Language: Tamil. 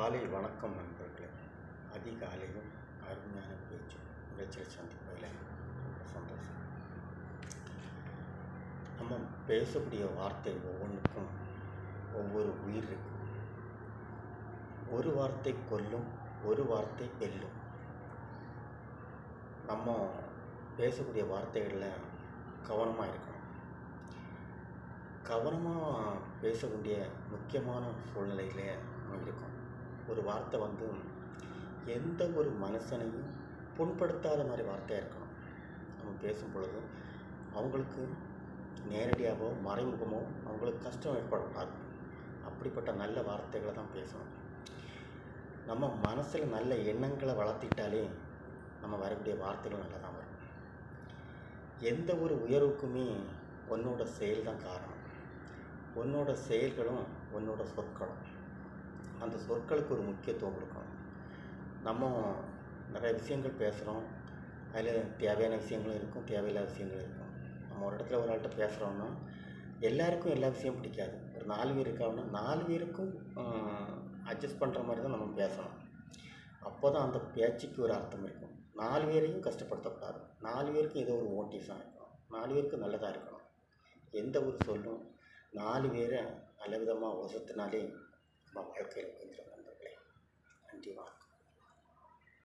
காலை வணக்கம் நண்பர்களே. அதிகாலையும் அருமையான பேச்சும் நிகழ்ச்சியில் சந்திப்பதில் ரொம்ப சந்தோஷம். நம்ம பேசக்கூடிய வார்த்தை ஒவ்வொன்றுக்கும் ஒவ்வொரு உயிர் இருக்கு. ஒரு வார்த்தை கொல்லும், ஒரு வார்த்தை வெல்லும். நம்ம பேசக்கூடிய வார்த்தைகளில் கவனமாக இருக்கணும். கவனமாக பேசக்கூடிய முக்கியமான சூழ்நிலையிலே நம்ம இருக்கோம். ஒரு வார்த்தை எந்த ஒரு மனுஷனையும் புண்படுத்தாத மாதிரி வார்த்தையாக இருக்கணும். நம்ம பேசும் பொழுது அவங்களுக்கு நேரடியாகவோ மறைமுகமோ அவங்களுக்கு கஷ்டம் ஏற்படக்கூடாது. அப்படிப்பட்ட நல்ல வார்த்தைகளை தான் பேசணும். நம்ம மனசில் நல்ல எண்ணங்களை வளர்த்திட்டாலே நம்ம வரக்கூடிய வார்த்தைகள் நல்லா தான் வரும். எந்த ஒரு உயர்வுக்குமே உன்னோட செயல் தான் காரணம். உன்னோட செயல்களும் உன்னோட சொற்களும், அந்த சொற்களுக்கு ஒரு முக்கியத்துவம் கொடுக்கணும். நம்ம நிறைய விஷயங்கள் பேசுகிறோம். அதில் தேவையான விஷயங்களும் இருக்கும், தேவையில்லாத விஷயங்களும் இருக்கும். நம்ம ஒரு இடத்துல ஒரு ஆள்கிட்ட பேசுகிறோன்னா எல்லாருக்கும் எல்லா விஷயம் பிடிக்காது. ஒரு 4 பேர் இருக்காங்கன்னா 4 பேருக்கும் அட்ஜஸ்ட் பண்ணுற மாதிரி தான் நம்ம பேசணும். அப்போ தான் அந்த பேச்சுக்கு ஒரு அர்த்தம் இருக்கும். 4 பேரையும் கஷ்டப்படுத்தக்கூடாது. 4 பேருக்கும் ஏதோ ஒரு மோட்டிவேஷனாக இருக்கணும். 4 பேருக்கு நல்லதாக இருக்கணும். எந்த ஒரு சொல்லும் 4 பேரை நல்ல விதமாக வசத்தினாலே நம்ம வாழ்க்கையில் வந்துடும் நண்பர்களே. நன்றி.